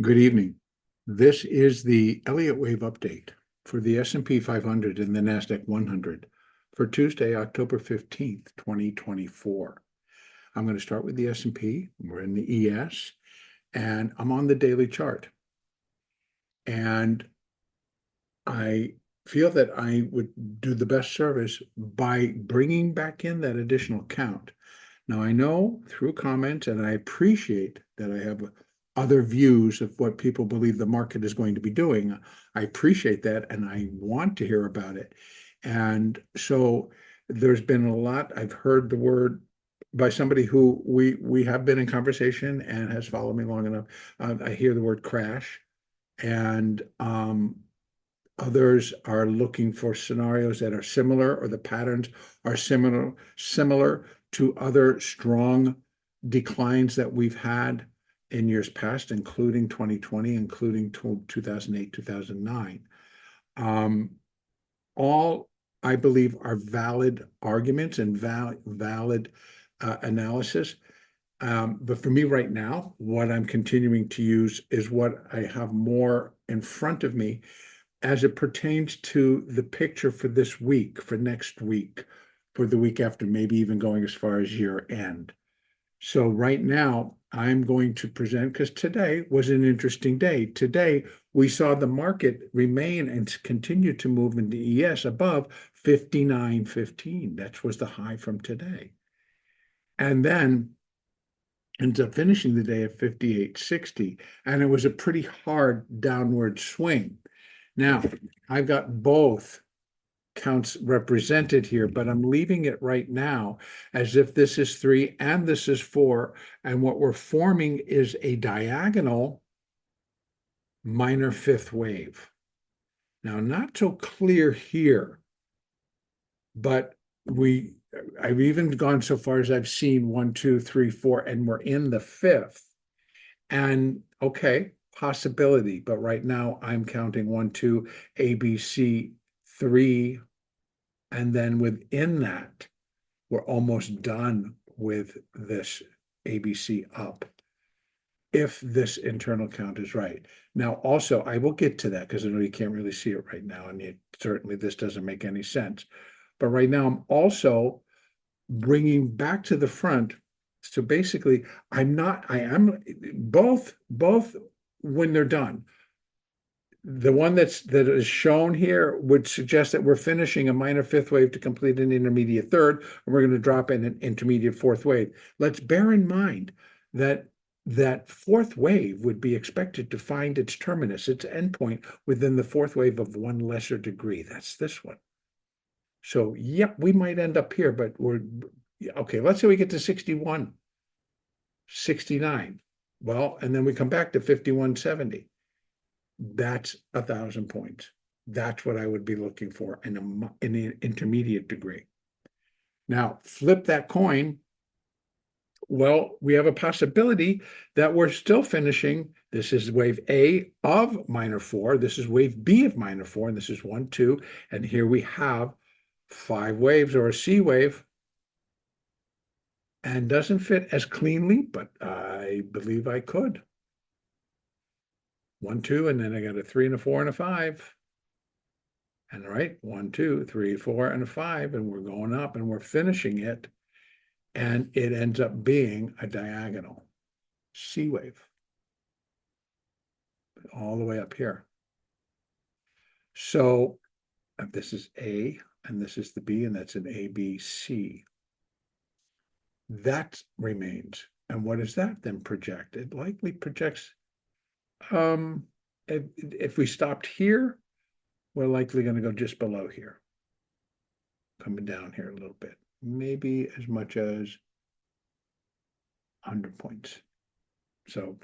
Good evening. This is the Elliott wave update for the S&P 500 and the NASDAQ 100 for Tuesday, October 15th, 2024. I'm going to start with the S&P. We're in the ES, and I'm on the daily chart. And I feel that I would do the best service by bringing back in that additional count. Now, I know through comments, and I appreciate that I have other views of what people believe the market is going to be doing. I appreciate that, and I want to hear about it. And so there's been a lot. I've heard the word by somebody who we have been in conversation and has followed me long enough. I hear the word crash, and others are looking for scenarios that are similar, or the patterns are similar to other strong declines that we've had in years past, including 2020, including 2008, 2009. All, I believe, are valid arguments and valid analysis. But for me right now, what I'm continuing to use is what I have more in front of me as it pertains to the picture for this week, for next week, for the week after, maybe even going as far as year end. So right now, I'm going to present, because today was an interesting day. Today, we saw the market remain and continue to move in the ES above 59.15. That was the high from today. And then ends up finishing the day at 58.60. And it was a pretty hard downward swing. Now, I've got both counts represented here, but I'm leaving it right now as if this is 3 and this is 4. And what we're forming is a diagonal minor fifth wave. Now, not so clear here, but I've even gone so far as I've seen 1, 2, 3, 4, and we're in the fifth. And okay, possibility, but right now I'm counting 1, 2, A, B, C, 3, and then within that, we're almost done with this ABC up, if this internal count is right. Now, also, I will get to that because I know you can't really see it right now, and certainly this doesn't make any sense. But right now, I'm also bringing back to the front. So basically, I am both when they're done. The one that is shown here would suggest that we're finishing a minor fifth wave to complete an intermediate third, and we're going to drop in an intermediate fourth wave. Let's bear in mind that that fourth wave would be expected to find its terminus, its endpoint, within the fourth wave of one lesser degree. That's this one. So, yep, we might end up here, but we're okay. Let's say we get to 61, 69. Well, and then we come back to 51.70. That's 1,000 points. That's what I would be looking for in an intermediate degree. Now, flip that coin. Well, we have a possibility that we're still finishing. This is wave A of minor 4. This is wave B of minor 4. And this is 1, 2. And here we have 5 waves, or a C wave. And doesn't fit as cleanly, but I believe I could. 1, 2, and then I got a 3 and a 4 and a 5. And right, 1, 2, 3, 4, and a 5, and we're going up and we're finishing it. And it ends up being a diagonal C wave all the way up here. So this is A, and this is the B, and that's an ABC. That remains. And what does that then project? It likely projects, if we stopped here, we're likely going to go just below here, coming down here a little bit, maybe as much as 100 points. So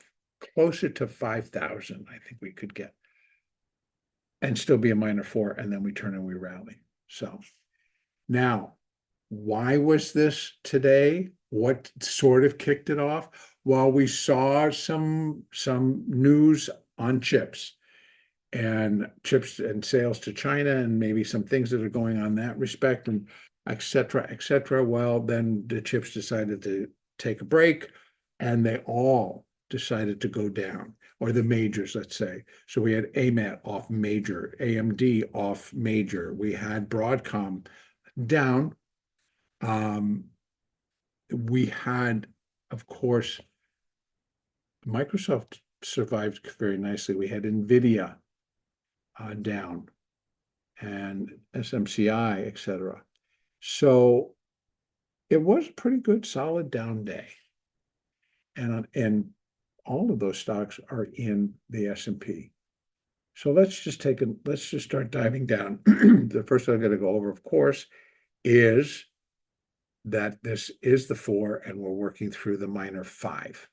closer to 5,000, I think we could get, and still be a minor 4, and then we turn and we rally. So now, why was this today? What sort of kicked it off? Well, we saw some news on chips and sales to China, and maybe some things that are going on in that respect, and et cetera, et cetera. Well, then the chips decided to take a break, and they all decided to go down, or the majors, let's say. So we had AMAT off major, AMD off major. We had Broadcom down. We had, of course, Microsoft survived very nicely. We had NVIDIA down, and SMCI, etc. So it was a pretty good, solid down day. And all of those stocks are in the S&P. So let's just start diving down. The first thing I'm going to go over, of course, is that this is the 4 and we're working through the minor 5.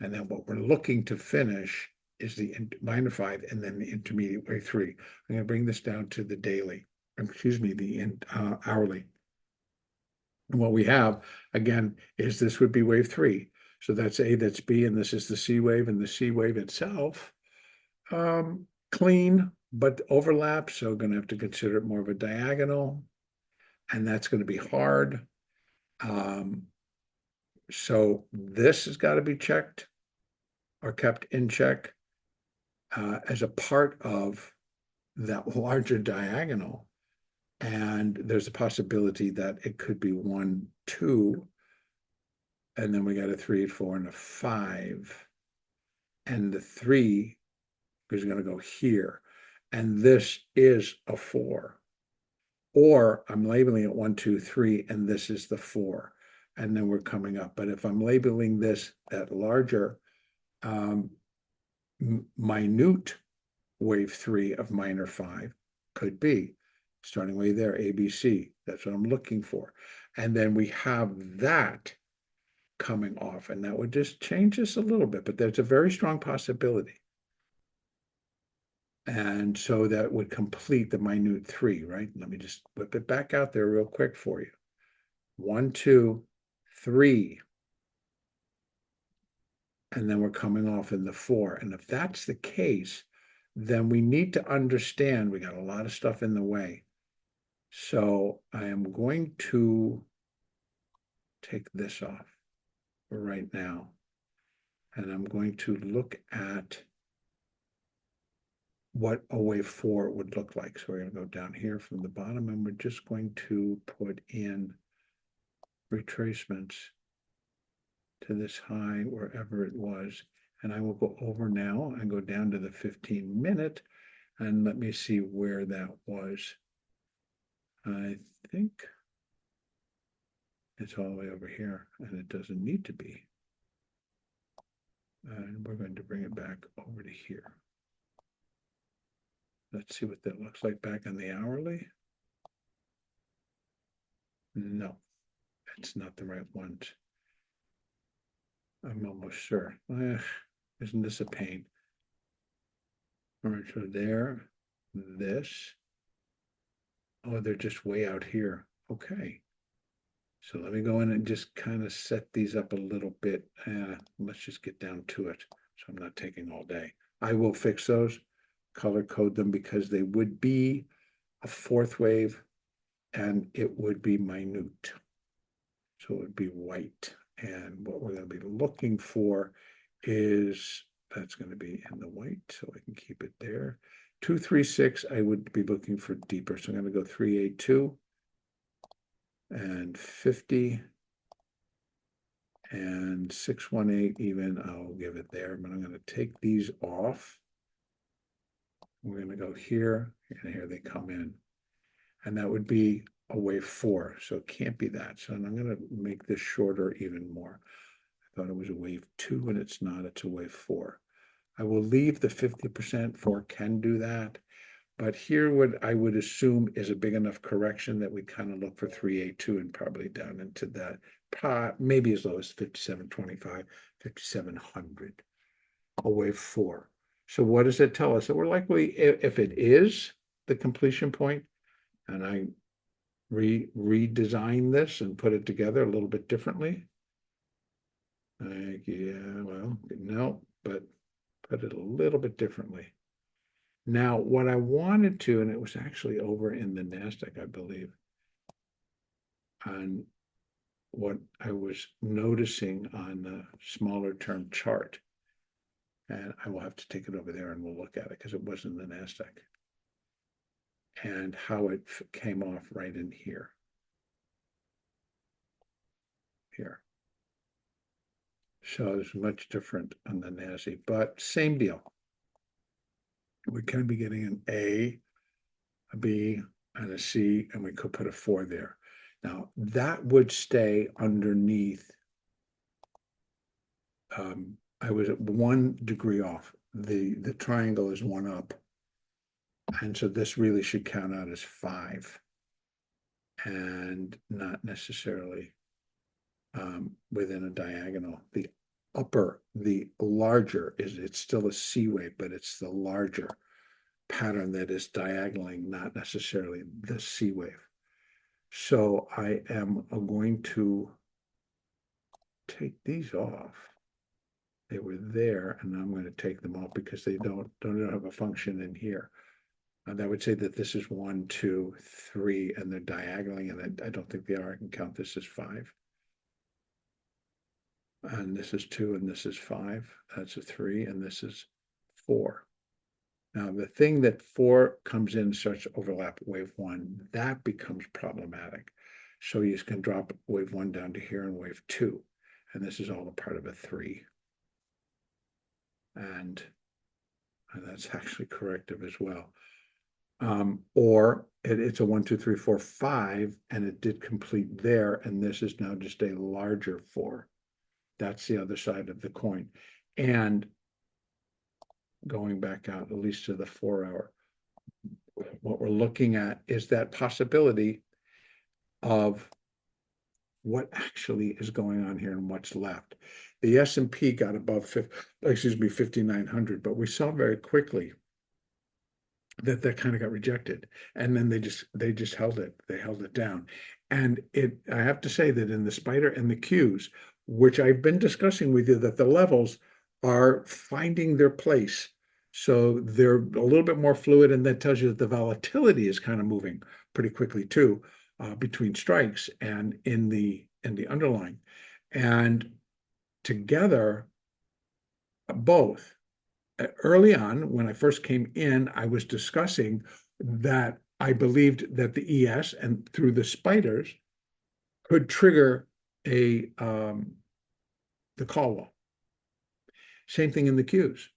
And then what we're looking to finish is the minor 5 and then the intermediate wave 3. I'm going to bring this down to the daily, the hourly. And what we have, again, is this would be wave 3. So that's A, that's B, and this is the C wave, and the C wave itself, clean, but overlap. So going to have to consider it more of a diagonal, and that's going to be hard. So this has got to be checked or kept in check as a part of that larger diagonal. And there's a possibility that it could be 1, 2, and then we got a 3, 4, and a 5. And the 3 is going to go here. And this is a 4. Or I'm labeling it 1, 2, 3, and this is the 4. And then we're coming up. But if I'm labeling this that larger minute wave 3 of minor 5, could be starting way there, ABC. That's what I'm looking for. And then we have that coming off, and that would just change this a little bit, but there's a very strong possibility. And so that would complete the minute 3, right? Let me just whip it back out there real quick for you. 1, 2, 3. And then we're coming off in the 4. And if that's the case, then we need to understand we got a lot of stuff in the way. So I am going to take this off for right now. And I'm going to look at what a wave 4 would look like. So we're going to go down here from the bottom, and we're just going to put in retracements to this high, wherever it was. And I will go over now and go down to the 15-minute, and let me see where that was. I think it's all the way over here, and it doesn't need to be. And we're going to bring it back over to here. Let's see what that looks like back on the hourly. No, it's not the right ones. I'm almost sure. Isn't this a pain? All right, so there, this. Oh, they're just way out here. Okay. So let me go in and just kind of set these up a little bit. Let's just get down to it. So I'm not taking all day. I will fix those, color code them, because they would be a 4th wave and it would be minute. So it would be white. And what we're going to be looking for is, that's going to be in the white, so I can keep it there. 236, I would be looking for deeper. So I'm going to go 382 and 50 and 618 even. I'll give it there, but I'm going to take these off. We're going to go here, and here they come in. And that would be a wave 4, so it can't be that. So I'm going to make this shorter even more. I thought it was a wave 2, and it's not. It's a wave 4. I will leave the 50% for can do that. But here what I would assume is a big enough correction that we kind of look for 382 and probably down into that, maybe as low as 5725, 5700, a wave 4. So what does it tell us? That we're likely, if it is the completion point, and I redesign this and put it together a little bit differently. Yeah, well, no, but put it a little bit differently. Now, what I wanted to, and it was actually over in the NASDAQ, I believe, and what I was noticing on the smaller term chart And I will have to take it over there and we'll look at it because it was in the NASDAQ. And how it came off right in here. Here. So it's much different on the NASDAQ, but same deal. We can be getting an A, a B, and a C, and we could put a 4 there. Now, that would stay underneath. I was at 1 degree off. The triangle is 1 up. And so this really should count out as 5 and not necessarily within a diagonal. The upper, the larger it's still a C wave, but it's the larger pattern that is diagonaling, not necessarily the C wave. So I am going to take these off. They were there, and I'm going to take them off because they don't have a function in here. And I would say that this is 1, 2, 3, and they're diagonaling, and I don't think they are. I can count this as 5. And this is 2, and this is 5. That's a 3, and this is 4. Now, the thing that 4 comes in starts to overlap wave 1, that becomes problematic. So you can drop wave 1 down to here and wave 2. And this is all a part of a 3. And that's actually corrective as well. Or it's a 1, 2, 3, 4, 5, and it did complete there. And this is now just a larger 4. That's the other side of the coin. And going back out, at least to the 4-hour, what we're looking at is that possibility of what actually is going on here and what's left. The S&P got above 5,900, but we saw very quickly that kind of got rejected, and then they just held it. They held it down, and I have to say that in the spider and the Qs, which I've been discussing with you, that the levels are finding their place. So they're a little bit more fluid, and that tells you that the volatility is kind of moving pretty quickly too, between strikes and in the underlying, and together, both. Early on, when I first came in, I was discussing that I believed that the ES and through the spiders could trigger the call wall. Same thing in the Qs.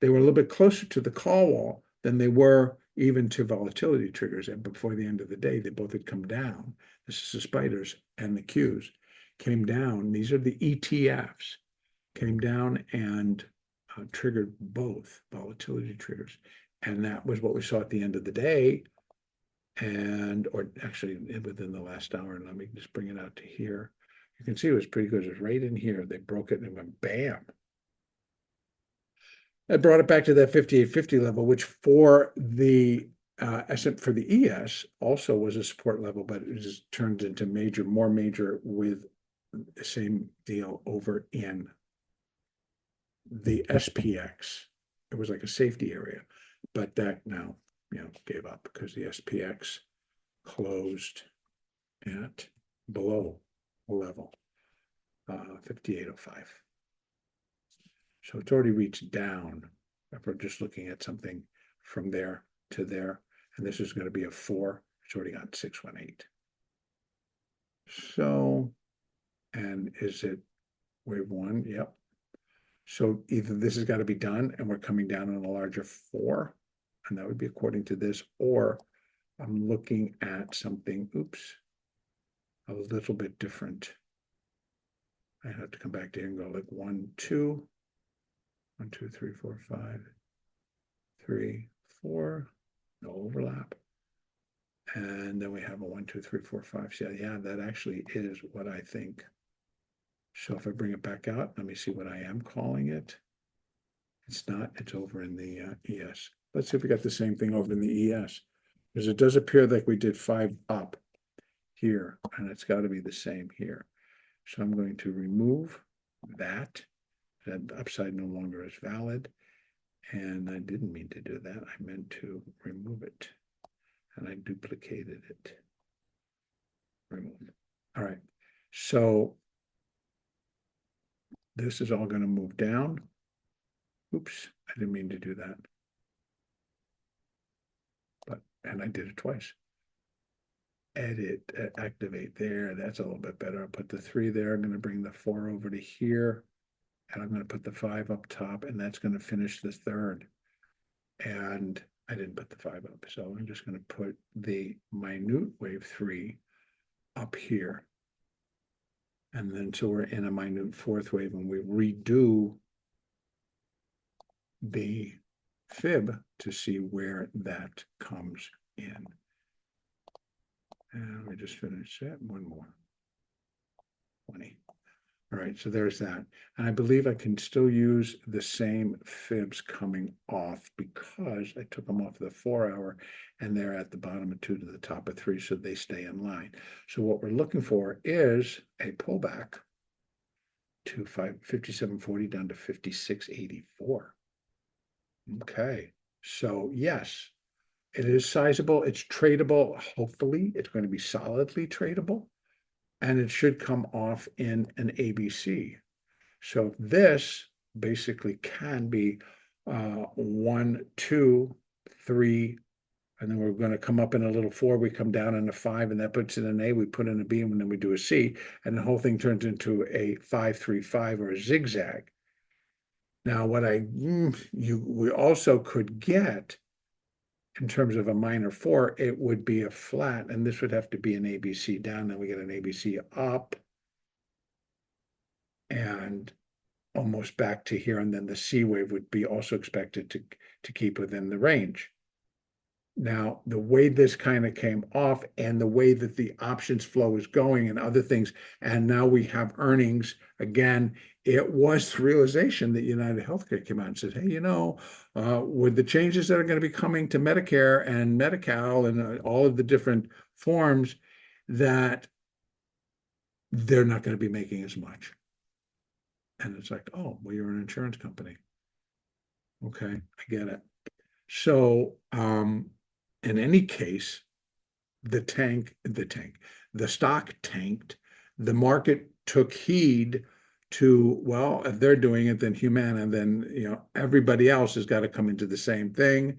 They were a little bit closer to the call wall than they were even to volatility triggers. And before the end of the day, they both had come down. This is the spiders and the Qs came down. These are the ETFs, came down and triggered both volatility triggers. And that was what we saw at the end of the day. Or actually within the last hour. And let me just bring it out to here. You can see it was pretty good. It was right in here. They broke it and it went bam. I brought it back to that 5850 level, which for the for the ES also was a support level, but it just turned into more major with the same deal over in the SPX. It was like a safety area, but that now gave up because the SPX closed at below level 5805. So it's already reached down. If we're just looking at something from there to there, and this is going to be a 4. It's already got 618. So, and is it wave 1? Yep. So either this has got to be done and we're coming down on a larger 4, and that would be according to this, or I'm looking at something, a little bit different. I have to come back to here and go like 1, 2, 1, 2, 3, 4, 5, 3, 4, no overlap. And then we have a 1, 2, 3, 4, 5. So yeah, that actually is what I think. So if I bring it back out, let me see what I am calling it. It's not, it's over in the ES. Let's see if we got the same thing over in the ES, because it does appear like we did 5 up here, and it's got to be the same here. So I'm going to remove that. That upside no longer is valid. And I didn't mean to do that. I meant to remove it. And I duplicated it. Remove. All right. So this is all going to move down. Oops, I didn't mean to do that. And I did it twice. Edit, activate there. That's a little bit better. I'll put the 3 there. I'm going to bring the 4 over to here. And I'm going to put the 5 up top, and that's going to finish the 3rd. And I didn't put the 5 up. So I'm just going to put the minute wave 3 up here. And then so we're in a minute 4th wave, and we redo the fib to see where that comes in. And we just finish that. One more. 20. All right, so there's that. And I believe I can still use the same fibs coming off because I took them off the 4-hour and they're at the bottom of 2 to the top of 3, so they stay in line. So what we're looking for is a pullback to 57.40 down to 56.84. Okay, so yes, it is sizable. It's tradable. Hopefully, it's going to be solidly tradable, and it should come off in an ABC. So this basically can be 1, 2, 3, and then we're going to come up in a little 4. We come down in a 5, and that puts in an A. We put in a B, and then we do a C, and the whole thing turns into a 5, 3, 5 or a zigzag. Now, what we also could get in terms of a minor 4, it would be a flat, and this would have to be an ABC down. Then we get an ABC up and almost back to here, and then the C wave would be also expected to keep within the range. Now, the way this kind of came off and the way that the options flow is going and other things, and now we have earnings, again, it was the realization that United Healthcare came out and said, hey, you know, with the changes that are going to be coming to Medicare and Medi-Cal and all of the different forms, that they're not going to be making as much. And it's like, oh, well, you're an insurance company. Okay, I get it. So, in any case, the stock tanked. The market took heed to, well, if they're doing it, then Humana, then, you know, everybody else has got to come into the same thing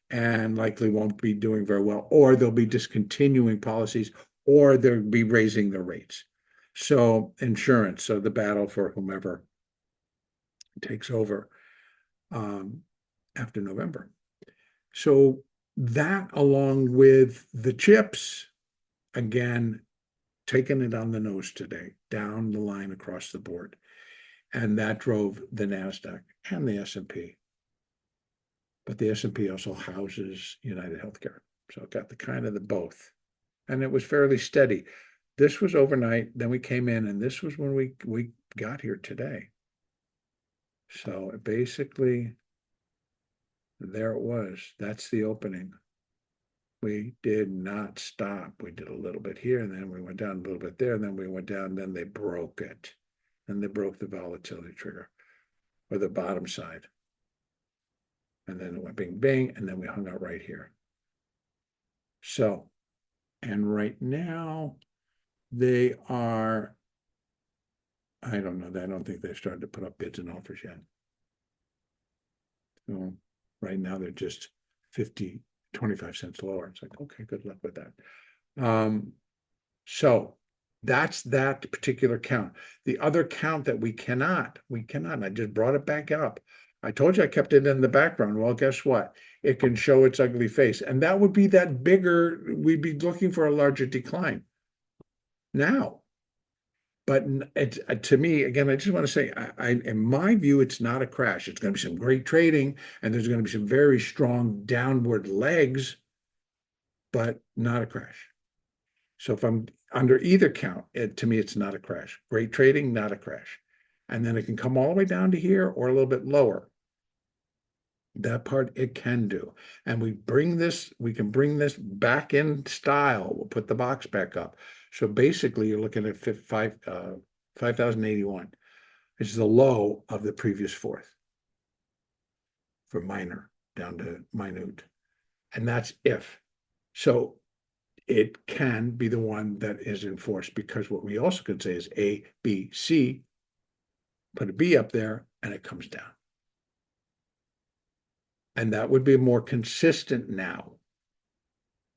and likely won't be doing very well, or they'll be discontinuing policies, or they'll be raising their rates. So insurance, so the battle for whomever takes over after November. So that, along with the chips, again, taking it on the nose today, down the line across the board. And that drove the NASDAQ and the S&P. But the S&P also houses United Healthcare. So it got the kind of the both. And it was fairly steady. This was overnight. Then we came in, and this was when we got here today. So basically, there it was. That's the opening. We did not stop. We did a little bit here, and then we went down a little bit there, and then we went down, and then they broke it. And they broke the volatility trigger, or the bottom side. And then it went bing, bing, and then we hung out right here. So, and right now, they are, I don't know, I don't think they've started to put up bids and offers yet. So right now, they're just 25 cents lower. It's like, okay, good luck with that. So that's that particular count. The other count that we cannot, I just brought it back up. I told you I kept it in the background. Well, guess what? It can show its ugly face. And that would be that bigger, we'd be looking for a larger decline now. But to me, again, I just want to say, in my view, it's not a crash. It's going to be some great trading, and there's going to be some very strong downward legs, but not a crash. So if I'm under either count, to me, it's not a crash. Great trading, not a crash. And then it can come all the way down to here or a little bit lower. That part it can do. And we can bring this back in style. We'll put the box back up. So basically, you're looking at 5,081, which is the low of the previous 4th for minor down to minute. And that's if. So it can be the one that is enforced, because what we also could say is A, B, C, put a B up there, and it comes down. And that would be more consistent now.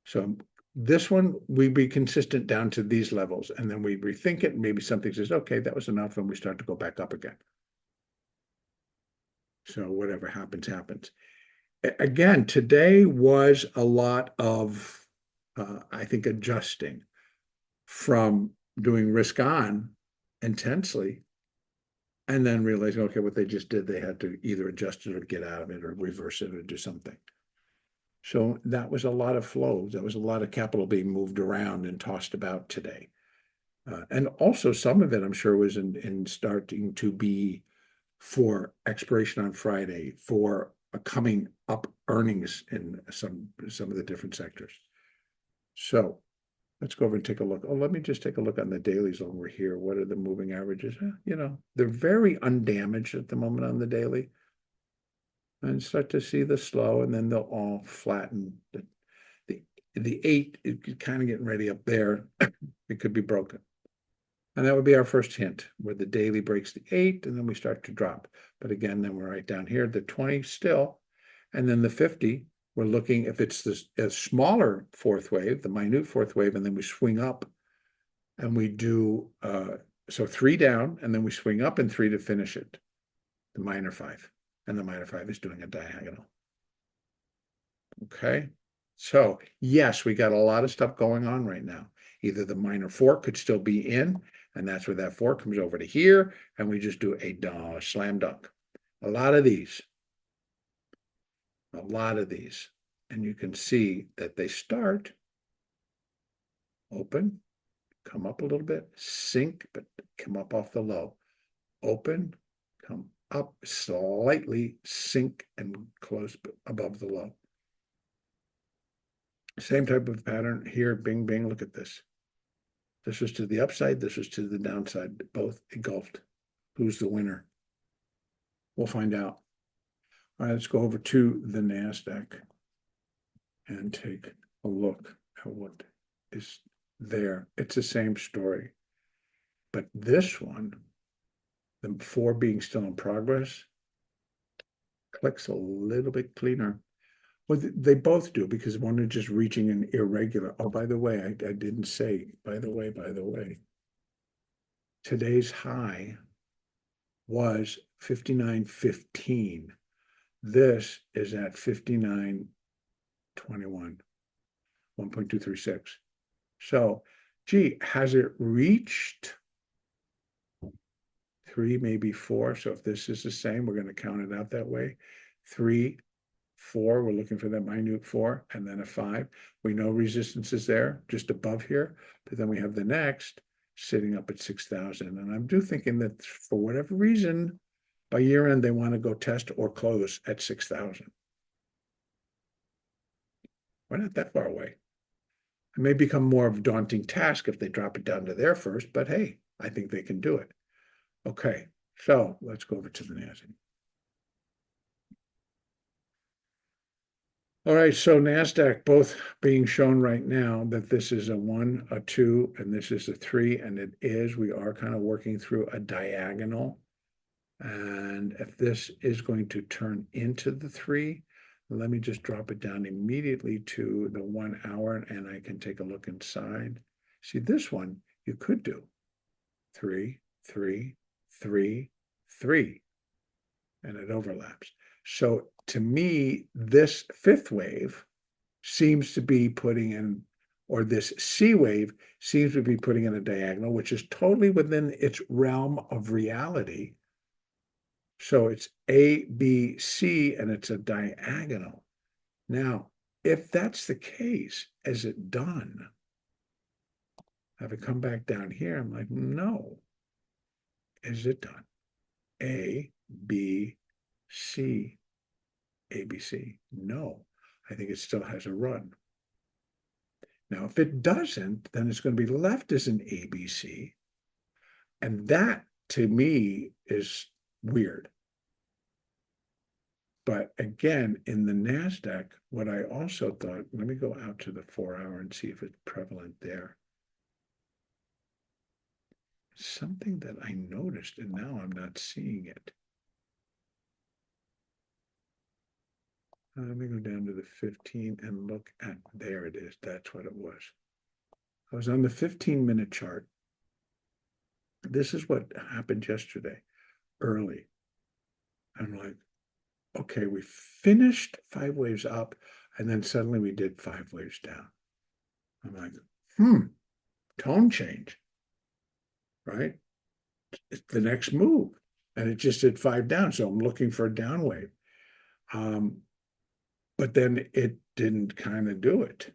So this one, we'd be consistent down to these levels, and then we rethink it, and maybe something says, okay, that was enough, and we start to go back up again. So whatever happens, happens. Again, today was a lot of, I think, adjusting from doing risk on intensely and then realizing, okay, what they just did, they had to either adjust it or get out of it or reverse it or do something. So that was a lot of flows. That was a lot of capital being moved around and tossed about today. And also some of it, I'm sure, was in starting to be for expiration on Friday, for a coming up earnings in some of the different sectors. So let's go over and take a look. Oh, let me just take a look on the dailies over here. What are the moving averages? You know, they're very undamaged at the moment on the daily. And start to see the slow, and then they'll all flatten. The 8 is kind of getting ready up there. It could be broken. And that would be our first hint, where the daily breaks the 8, and then we start to drop. But again, then we're right down here, the 20 still, and then the 50, we're looking, if it's a smaller fourth wave, the minute fourth wave, and then we swing up, and we do, so 3 down, and then we swing up in 3 to finish it, the minor 5. And the minor 5 is doing a diagonal. Okay, so yes, we got a lot of stuff going on right now. Either the minor 4 could still be in, and that's where that 4 comes over to here, and we just do a slam dunk. A lot of these. And you can see that they start open, come up a little bit, sink, but come up off the low. Open, come up slightly, sink, and close above the low. Same type of pattern here, bing, bing, look at this. This was to the upside, this was to the downside, both engulfed. Who's the winner? We'll find out. All right, let's go over to the NASDAQ and take a look at what is there. It's the same story. But this one, the 4 being still in progress, clicks a little bit cleaner. Well, they both do, because one is just reaching an irregular. Oh, by the way, I didn't say, by the way, today's high was 59.15. This is at 59.21, 1.236. So, gee, has it reached 3, maybe 4? So if this is the same, we're going to count it out that way. 3, 4, we're looking for that minute 4, and then a 5. We know resistance is there, just above here, but then we have the next sitting up at 6,000. And I'm thinking that for whatever reason, by year end, they want to go test or close at 6,000. We're not that far away. It may become more of a daunting task if they drop it down to there first, but hey, I think they can do it. Okay, so let's go over to the NASDAQ. All right, so NASDAQ both being shown right now that this is a 1, a 2, and this is a 3, and it is. We are kind of working through a diagonal. And if this is going to turn into the 3, let me just drop it down immediately to the 1 hour, and I can take a look inside. See, this one you could do 3, 3, 3, 3, and it overlaps. So to me, this 5th wave seems to be putting in, or this C wave seems to be putting in a diagonal, which is totally within its realm of reality. So it's A, B, C, and it's a diagonal. Now, if that's the case, is it done? Have it come back down here? I'm like, no. Is it done? A, B, C, A, B, C. No, I think it still has a run. Now, if it doesn't, then it's going to be left as an ABC. And that, to me, is weird. But again, in the NASDAQ, what I also thought, let me go out to the 4 hour and see if it's prevalent there. Something that I noticed, and now I'm not seeing it. Let me go down to the 15 and look at, there it is. That's what it was. I was on the 15-minute chart. This is what happened yesterday, early. I'm like, okay, we finished 5 waves up, and then suddenly we did 5 waves down. I'm like, tone change, right? It's the next move. And it just did 5 down. So I'm looking for a down wave. But then it didn't kind of do it.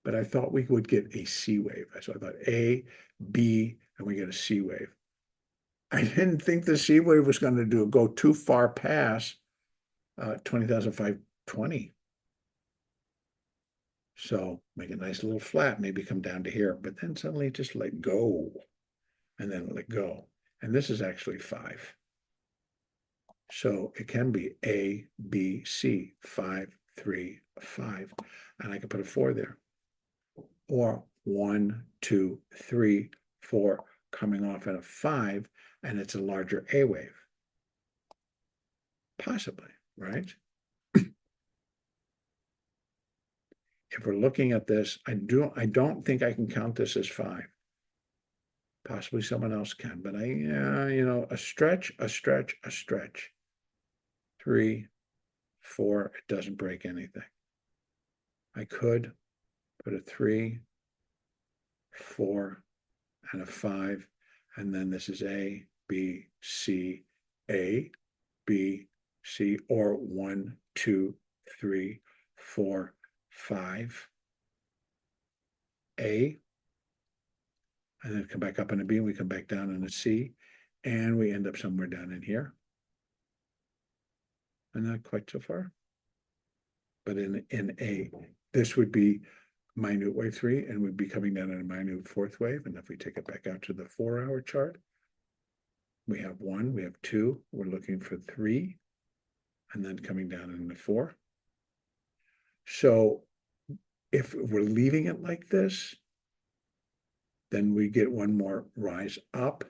But I thought we would get a C wave. So I thought A, B, and we get a C wave. I didn't think the C wave was going to go too far past 20,520. So make a nice little flat, maybe come down to here, but then suddenly just let go and then let go. And this is actually 5. So it can be A, B, C, 5, 3, 5. And I can put a 4 there. Or 1, 2, 3, 4 coming off at a 5, and it's a larger A wave. Possibly, right? If we're looking at this, I don't think I can count this as 5. Possibly someone else can, but a stretch, a stretch, a stretch. 3, 4, it doesn't break anything. I could put a 3, 4, and a 5, and then this is A, B, C, A, B, C, or 1, 2, 3, 4, 5, A, and then come back up in a B, and we come back down in a C, and we end up somewhere down in here. And not quite so far. But in A, this would be minute wave 3, and we'd be coming down in a minute 4th wave. And if we take it back out to the 4-hour chart, we have 1, we have 2, we're looking for 3, and then coming down in the 4. So if we're leaving it like this, then we get one more rise up,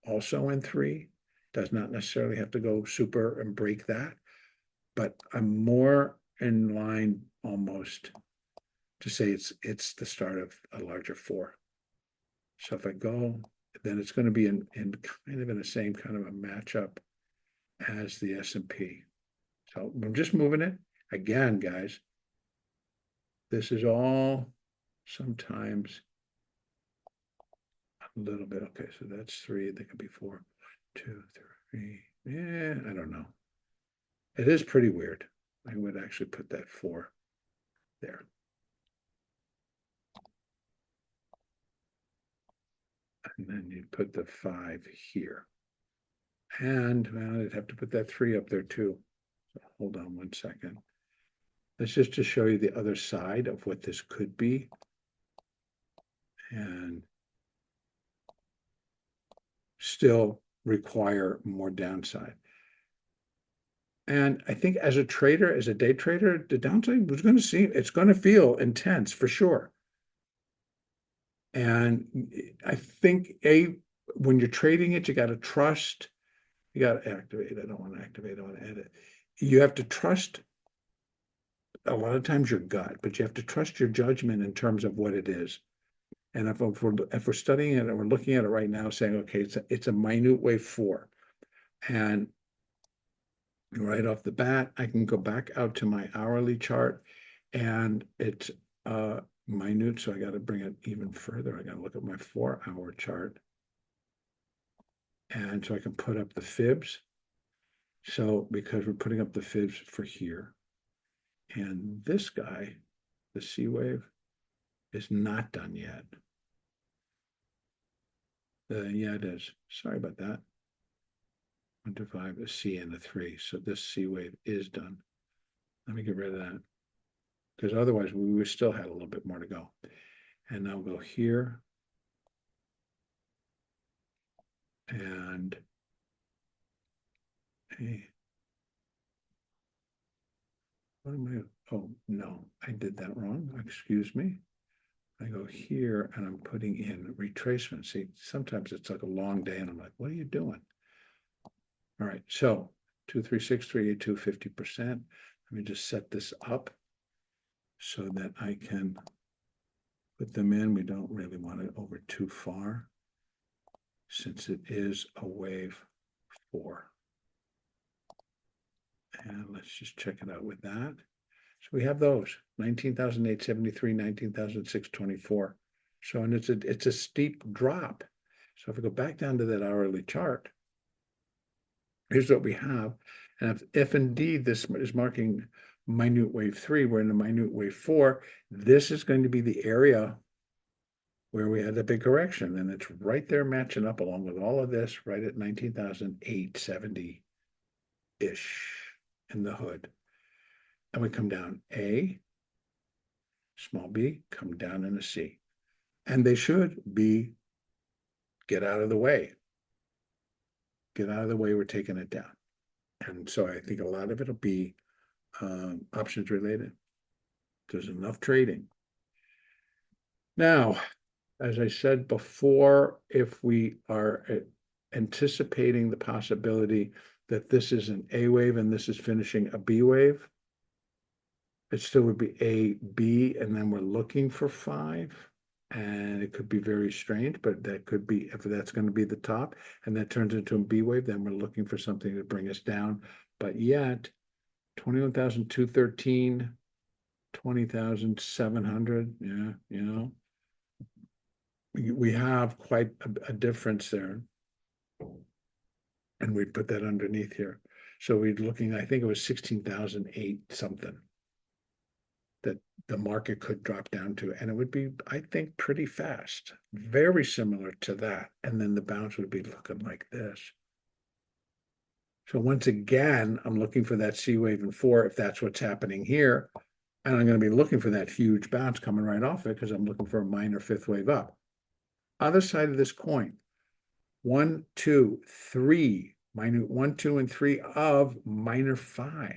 also in 3. Does not necessarily have to go super and break that, but I'm more in line almost to say it's the start of a larger 4. So if I go, then it's going to be in kind of in the same kind of a matchup as the S&P. So I'm just moving it. Again, guys, this is all sometimes a little bit. Okay, so that's 3. That could be 4. 2, 3. Yeah, I don't know. It is pretty weird. I would actually put that 4 there. And then you put the 5 here. And well, I'd have to put that 3 up there too. So hold on one second. That's just to show you the other side of what this could be. And still require more downside. And I think as a trader, as a day trader, the downside was going to see, it's going to feel intense for sure. And I think when you're trading it, you got to trust. You got to activate. I don't want to activate. I want to edit. You have to trust a lot of times your gut, but you have to trust your judgment in terms of what it is. And if we're studying it and we're looking at it right now, saying, okay, it's a minute wave 4, and right off the bat, I can go back out to my hourly chart, and it's minute, so I got to bring it even further. I got to look at my 4-hour chart, and so I can put up the fibs. So because we're putting up the fibs for here, and this guy, the C wave, is not done yet. Yeah, it is. Sorry about that. 1 to 5, a C and a 3. So this C wave is done. Let me get rid of that, because otherwise we would still have a little bit more to go. And now we'll go here. And hey, what am I? Oh, no, I did that wrong. Excuse me. I go here and I'm putting in retracement. See, sometimes it's like a long day and I'm like, what are you doing? All right, so 2, 3, 6, 3, 8, 2, 50%. Let Let me just set this up so that I can put them in. We don't really want it over too far since it is a wave 4. And let's just check it out with that. So we have those 19,873, 19,624. So, and it's a steep drop. So if we go back down to that hourly chart, here's what we have. And if indeed this is marking minute wave 3, we're in a minute wave 4, this is going to be the area where we had a big correction. And it's right there matching up along with all of this, right at 19,870-ish in the hood. And we come down A, small b, come down in a C. And they should be, get out of the way. Get out of the way, we're taking it down. And so I think a lot of it will be options related. There's enough trading. Now, as I said before, if we are anticipating the possibility that this is an A wave and this is finishing a B wave, it still would be A, B, and then we're looking for 5. And it could be very strange, but that could be, if that's going to be the top and that turns into a B wave, then we're looking for something to bring us down. But yet, 21,213, 20,700, yeah, you know, we have quite a difference there. And we put that underneath here. So we're looking, I think it was 16,008 something that the market could drop down to. And it would be, I think, pretty fast, very similar to that. And then the bounce would be looking like this. So once again, I'm looking for that C wave in 4, if that's what's happening here. And I'm going to be looking for that huge bounce coming right off it because I'm looking for a minor 5th wave up. Other side of this coin, 1, 2, 3, minute 1, 2, and 3 of minor 5.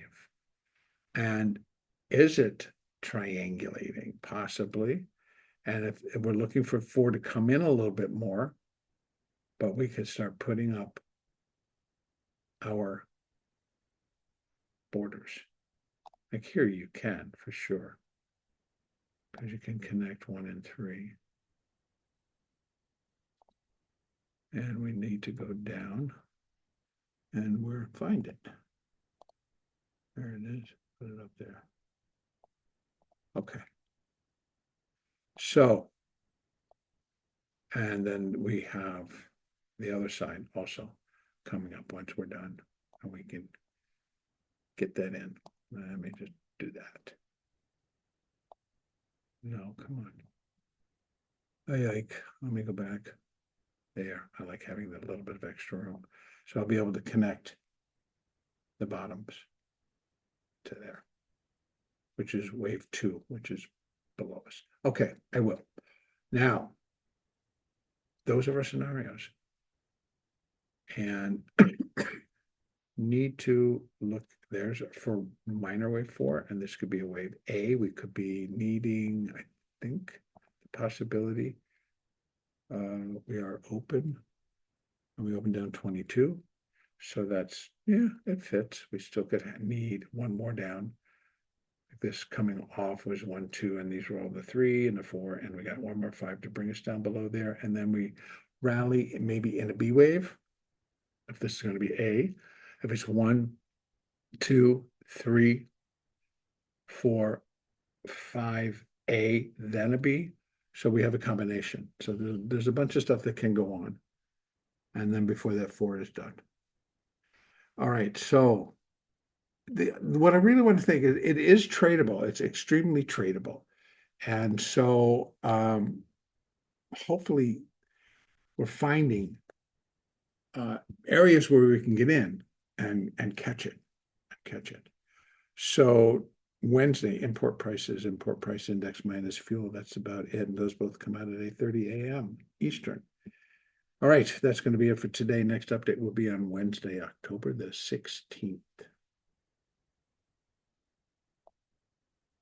And is it triangulating? Possibly. And if we're looking for 4 to come in a little bit more, but we could start putting up our borders. Like here you can for sure, because you can connect 1 and 3. And we need to go down and we're find it. There it is. Put it up there. Okay. So, and then we have the other side also coming up once we're done, and we can get that in. Let me just do that. No, come on. I like, let me go back there. I like having that little bit of extra room. So I'll be able to connect the bottoms to there, which is wave 2, which is below us. Okay, I will. Now, those are our scenarios. And need to look, there's for minor wave 4, and this could be a wave A. We could be needing, I think, the possibility. We are open, and we open down 22. So that's, yeah, it fits. We still could need 1 more down. This coming off was 1, 2, and these were all the 3 and the 4, and we got 1 more 5 to bring us down below there. And then we rally maybe in a B wave, if this is going to be A. If it's 1, 2, 3, 4, 5, A, then a B. So we have a combination. So there's a bunch of stuff that can go on. And then before that 4 is done. All right, so what I really want to think is it is tradable. It's extremely tradable. And so hopefully we're finding areas where we can get in and catch it. So Wednesday, import price index minus fuel. That's about it. And those both come out at 8:30 a.m. Eastern. All right, that's going to be it for today. Next update will be on Wednesday, October the 16th.